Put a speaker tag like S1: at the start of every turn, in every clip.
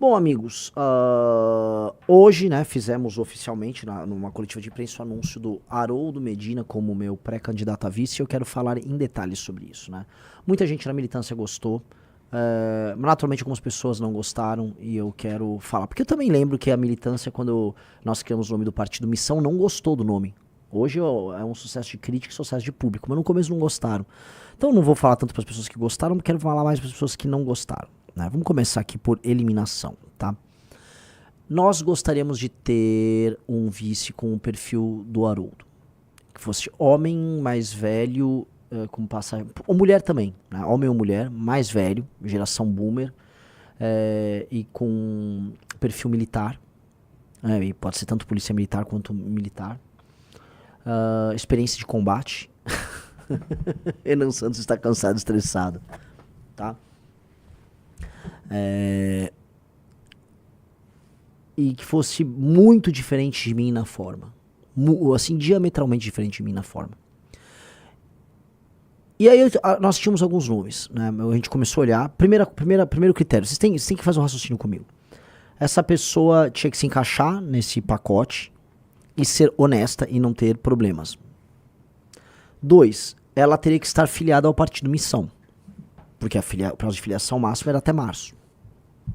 S1: Bom, amigos, hoje, né, fizemos oficialmente, numa coletiva de imprensa, o anúncio do Haroldo Medina como meu pré-candidato a vice, e eu quero falar em detalhes sobre isso, né. Muita gente na militância gostou, naturalmente algumas pessoas não gostaram, e eu quero falar, porque eu também lembro que a militância, quando nós criamos o nome do partido Missão, não gostou do nome. Hoje é um sucesso de crítica e sucesso de público, mas no começo não gostaram. Então eu não vou falar tanto para as pessoas que gostaram, quero falar mais para as pessoas que não gostaram. Né? Vamos começar aqui por eliminação, tá? Nós gostaríamos de ter um vice com o perfil do Haroldo. Que fosse homem, mais velho, com passagem... Ou mulher também, né? Homem ou mulher, mais velho, geração boomer, e com perfil militar. E pode ser tanto polícia militar quanto militar. Experiência de combate. Renan Santos está cansado, estressado, tá? E que fosse muito diferente de mim na forma. Assim, diametralmente diferente de mim na forma. E aí nós tínhamos alguns nomes, né? A gente começou a olhar. Primeiro critério, vocês têm que fazer um raciocínio comigo. Essa pessoa tinha que se encaixar nesse pacote e ser honesta e não ter problemas. 2, ela teria que estar filiada ao partido Missão. Porque o prazo de filiação máximo era até março.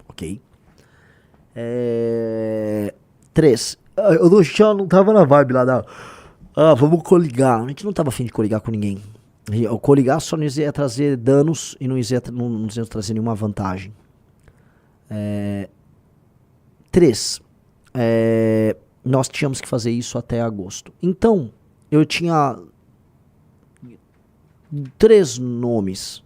S1: Ok? 3, eu já não tava na vibe lá da... vamos coligar. A gente não tava afim de coligar com ninguém. O coligar só nos ia trazer danos e não ia trazer nenhuma vantagem. 3, nós tínhamos que fazer isso até agosto. Então, eu tinha 3 nomes.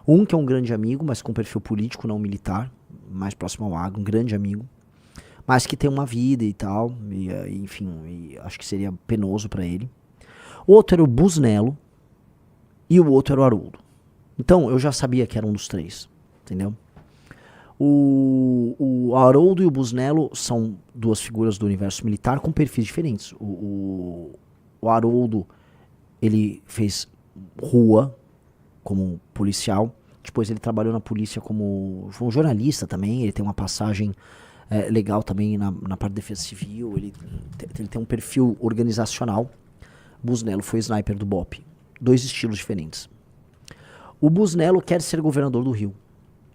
S1: Um que é um grande amigo, mas com perfil político, não militar, mais próximo ao agro, um grande amigo, mas que tem uma vida e tal, enfim, acho que seria penoso pra ele. O outro era o Busnello e o outro era o Haroldo. Então, eu já sabia que era um dos 3, entendeu? O Haroldo e o Busnello são 2 figuras do universo militar com perfis diferentes. O Haroldo, ele fez rua como policial, depois ele trabalhou na polícia como um jornalista também, ele tem uma passagem legal também na parte de defesa civil, ele tem um perfil organizacional. Busnello foi sniper do BOPE. 2 estilos diferentes. O Busnello quer ser governador do Rio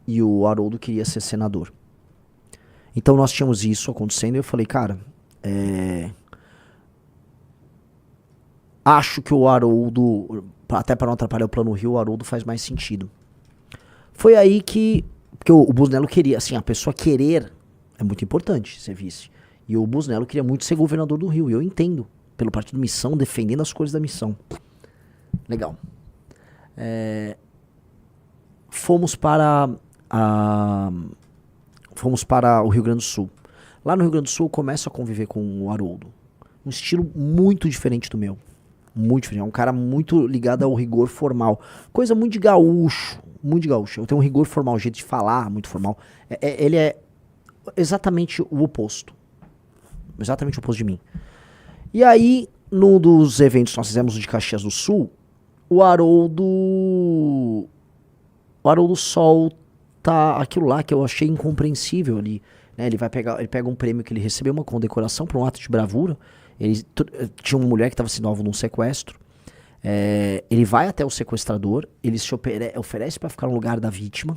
S1: e o Haroldo queria ser senador. Então nós tínhamos isso acontecendo e eu falei, cara, acho que o Haroldo, até para não atrapalhar o plano Rio, o Haroldo faz mais sentido. Foi aí porque o Busnello queria, assim, a pessoa querer é muito importante ser vice. E o Busnello queria muito ser governador do Rio, e eu entendo, pelo partido Missão, defendendo as cores da Missão. Legal. Fomos para o Rio Grande do Sul. Lá no Rio Grande do Sul eu começo a conviver com o Haroldo. Um estilo muito diferente do meu. Muito diferente. É um cara muito ligado ao rigor formal. Coisa muito de gaúcho. Muito de gaúcho. Eu tenho um rigor formal, um jeito de falar muito formal. Ele é exatamente o oposto. Exatamente o oposto de mim. E aí, num dos eventos que nós fizemos de Caxias do Sul, o Haroldo solta aquilo lá que eu achei incompreensível ali. Né? Ele pega um prêmio que ele recebeu, uma condecoração por um ato de bravura. Tinha uma mulher que estava sendo alvo de um sequestro. Ele vai até o sequestrador, ele se oferece para ficar no lugar da vítima.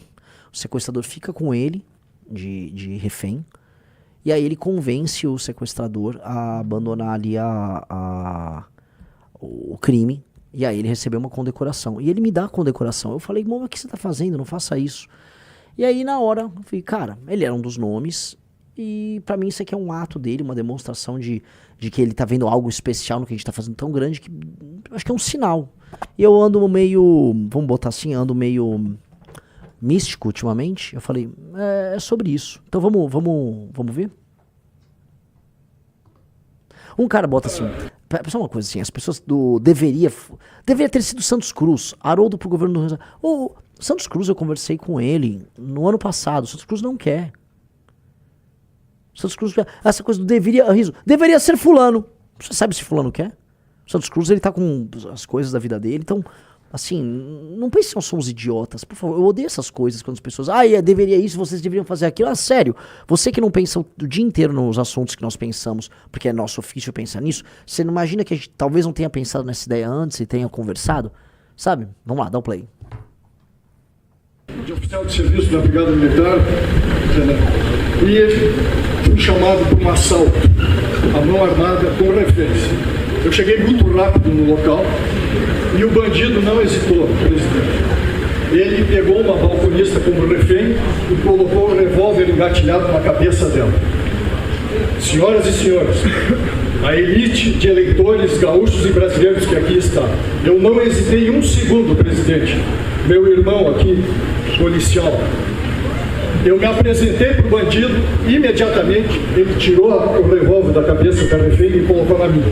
S1: O sequestrador fica com ele de refém. E aí ele convence o sequestrador a abandonar ali o crime. E aí ele recebeu uma condecoração. E ele me dá a condecoração. Eu falei, irmão, o que você tá fazendo? Não faça isso. E aí na hora, eu falei, cara, ele era um dos nomes. E pra mim isso aqui é um ato dele, uma demonstração de que ele tá vendo algo especial no que a gente tá fazendo tão grande, que acho que é um sinal. E eu ando meio, vamos botar assim, ando meio místico ultimamente. Eu falei, é sobre isso. Então vamos ver? Um cara bota assim, só uma coisa assim, as pessoas deveria ter sido Santos Cruz, Haroldo pro governo do Rio. O Santos Cruz, eu conversei com ele no ano passado, Santos Cruz não quer. Santos Cruz, essa coisa do deveria ser fulano. Você sabe se fulano quer? Santos Cruz, ele tá com as coisas da vida dele, então Assim, não pense que nós somos idiotas, por favor. Eu odeio essas coisas quando as pessoas... deveria isso, vocês deveriam fazer aquilo. Sério, você que não pensa o dia inteiro nos assuntos que nós pensamos, porque é nosso ofício pensar nisso, você não imagina que a gente talvez não tenha pensado nessa ideia antes e tenha conversado? Sabe? Vamos lá, dá o play.
S2: De oficial de serviço da Brigada Militar, e fui chamado para um assalto à mão armada com reféns. Eu cheguei muito rápido no local e o bandido não hesitou, presidente. Ele pegou uma balconista como refém e colocou o revólver engatilhado na cabeça dela. Senhoras e senhores, a elite de eleitores gaúchos e brasileiros que aqui está, eu não hesitei um segundo, presidente. Meu irmão aqui, policial, eu me apresentei para o bandido, imediatamente ele tirou o revólver da cabeça da refém e colocou na minha.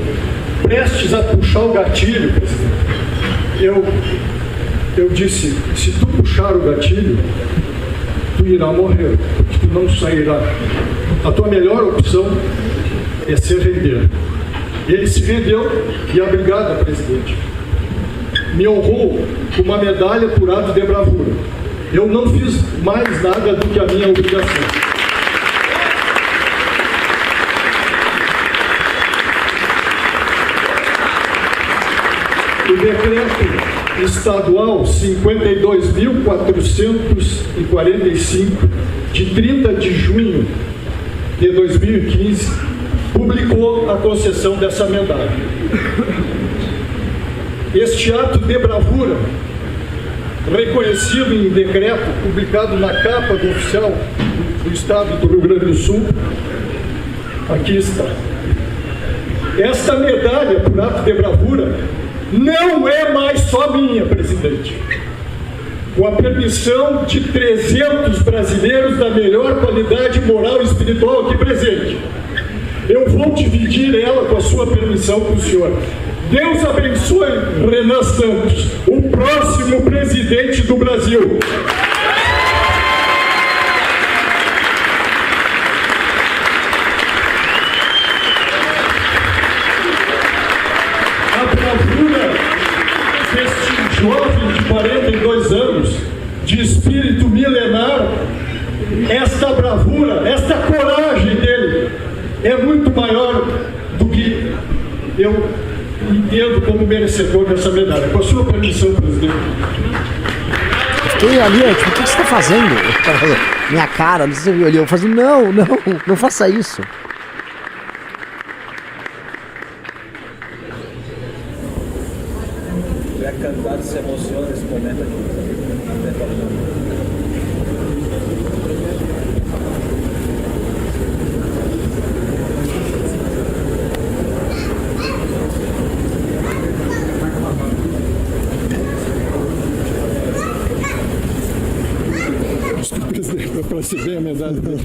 S2: Prestes a puxar o gatilho, presidente, eu disse, se tu puxar o gatilho, tu irá morrer, porque tu não sairá. A tua melhor opção é se render. Ele se rendeu e a brigada, presidente, me honrou com uma medalha por ato de bravura. Eu não fiz mais nada do que a minha obrigação. O decreto estadual 52.445, de 30 de junho de 2015, publicou a concessão dessa medalha. Este ato de bravura, reconhecido em decreto publicado na capa do oficial do Estado do Rio Grande do Sul, aqui está. Esta medalha por ato de bravura não é mais só minha, presidente. Com a permissão de 300 brasileiros da melhor qualidade moral e espiritual aqui presente, eu vou dividir ela, com a sua permissão, com o senhor. Deus abençoe Renan Santos, o próximo presidente do Brasil. A bravura deste jovem de 42 anos, de espírito milenar, esta bravura, esta coragem dele é muito maior do que eu entendo como merecedor dessa medalha. Com a sua permissão, presidente.
S1: Fiquei ali, tipo, o que você está fazendo? Minha cara, não sei se você viu ali. Eu falei, não faça isso.
S3: Já cantado se emociona nesse momento aqui.
S2: Para receber a medalha dele.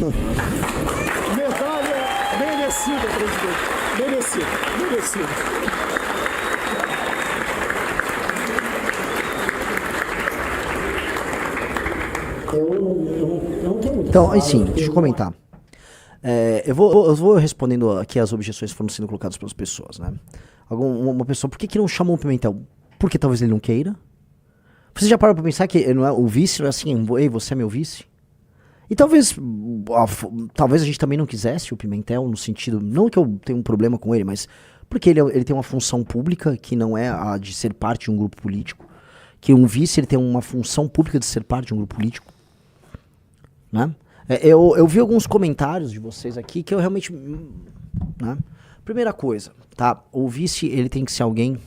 S2: Medalha merecida, presidente. Merecida.
S1: Eu não tenho muito. Então, assim, deixa eu comentar. Eu vou respondendo aqui as objeções que foram sendo colocadas pelas pessoas, né? Uma pessoa, por que não chamou o Pimentel? Porque talvez ele não queira. Você já parou pra pensar que não é, o vice não é assim, ei, você é meu vice? E talvez a gente também não quisesse o Pimentel, no sentido, não que eu tenha um problema com ele, mas porque ele tem uma função pública que não é a de ser parte de um grupo político. Que um vice ele tem uma função pública de ser parte de um grupo político. Né? Eu vi alguns comentários de vocês aqui que eu realmente... Né? Primeira coisa, tá? O vice ele tem que ser alguém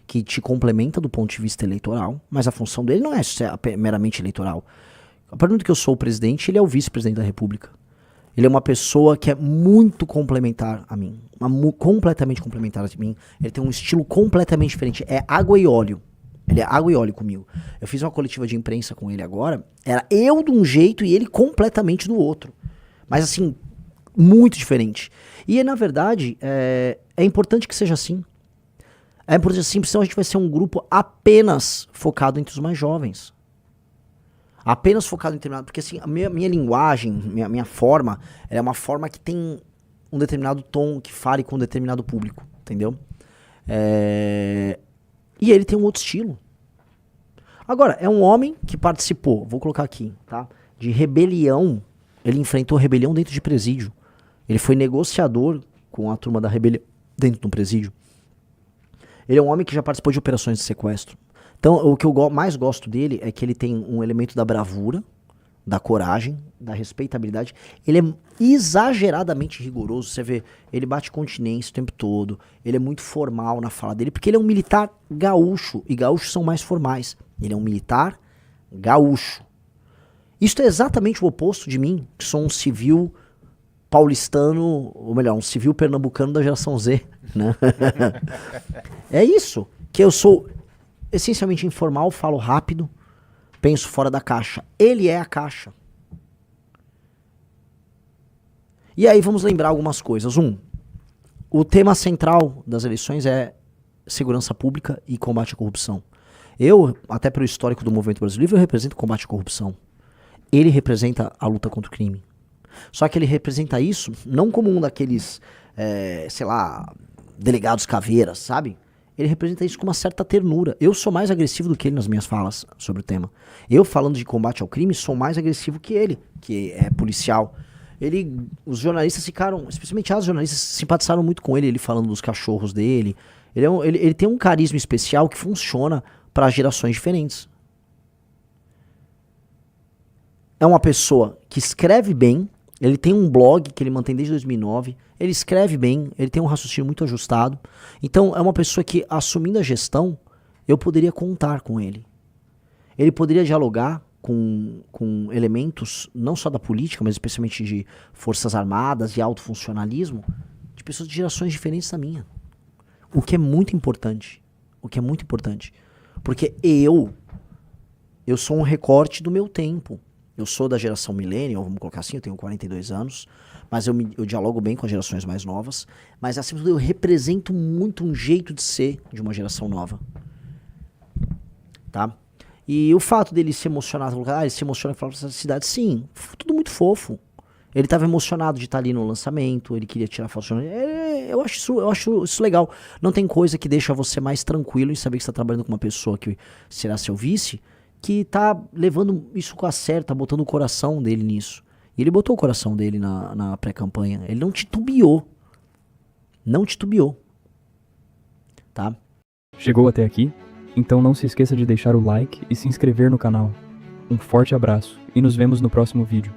S1: que te complementa do ponto de vista eleitoral, mas a função dele não é meramente eleitoral. A partir do que eu sou o presidente, ele é o vice-presidente da República. Ele é uma pessoa que é muito complementar a mim. Completamente complementar a mim. Ele tem um estilo completamente diferente. É água e óleo. Ele é água e óleo comigo. Eu fiz uma coletiva de imprensa com ele agora. Era eu de um jeito e ele completamente do outro. Mas assim, muito diferente. E na verdade, é importante que seja assim. É importante assim, porque senão a gente vai ser um grupo apenas focado entre os mais jovens. Apenas focado em determinado... Porque assim, a minha linguagem, minha forma, ela é uma forma que tem um determinado tom, que fale com um determinado público, entendeu? E ele tem um outro estilo. Agora, é um homem que participou, vou colocar aqui, tá? De rebelião. Ele enfrentou rebelião dentro de presídio. Ele foi negociador com a turma da rebelião dentro do presídio. Ele é um homem que já participou de operações de sequestro. Então, o que eu mais gosto dele é que ele tem um elemento da bravura, da coragem, da respeitabilidade. Ele é exageradamente rigoroso. Você vê, ele bate continência o tempo todo. Ele é muito formal na fala dele, porque ele é um militar gaúcho. E gaúchos são mais formais. Ele é um militar gaúcho. Isso é exatamente o oposto de mim, que sou um civil paulistano, ou melhor, um civil pernambucano da geração Z, né? É isso, que eu sou essencialmente informal, falo rápido, penso fora da caixa. Ele é a caixa. E aí vamos lembrar algumas coisas. O tema central das eleições é segurança pública e combate à corrupção. Eu, até pelo histórico do Movimento Brasil Livre, eu represento o combate à corrupção. Ele representa a luta contra o crime. Só que ele representa isso não como um daqueles, sei lá, delegados caveiras, sabe? Ele representa isso com uma certa ternura. Eu sou mais agressivo do que ele nas minhas falas sobre o tema. Eu, falando de combate ao crime, sou mais agressivo que ele, que é policial. Os jornalistas ficaram, especialmente as jornalistas, simpatizaram muito com ele falando dos cachorros dele. Ele tem um carisma especial que funciona para gerações diferentes. É uma pessoa que escreve bem, ele tem um blog que ele mantém desde 2009, ele escreve bem, ele tem um raciocínio muito ajustado. Então é uma pessoa que, assumindo a gestão, eu poderia contar com ele. Ele poderia dialogar com elementos, não só da política, mas especialmente de forças armadas e alto funcionalismo, de pessoas de gerações diferentes da minha. O que é muito importante. Porque eu sou um recorte do meu tempo. Eu sou da geração millennial, vamos colocar assim, eu tenho 42 anos, mas eu dialogo bem com as gerações mais novas, mas acima de tudo eu represento muito um jeito de ser de uma geração nova. Tá? E o fato dele se emocionar, ele se emociona e falar pra essa cidade, sim, tudo muito fofo. Ele estava emocionado de estar ali no lançamento, ele queria tirar foto. Eu acho isso legal. Não tem coisa que deixa você mais tranquilo em saber que você está trabalhando com uma pessoa que será seu vice, que tá levando isso com a sério, tá botando o coração dele nisso. E ele botou o coração dele na pré-campanha. Ele não titubeou. Tá?
S4: Chegou até aqui? Então não se esqueça de deixar o like e se inscrever no canal. Um forte abraço e nos vemos no próximo vídeo.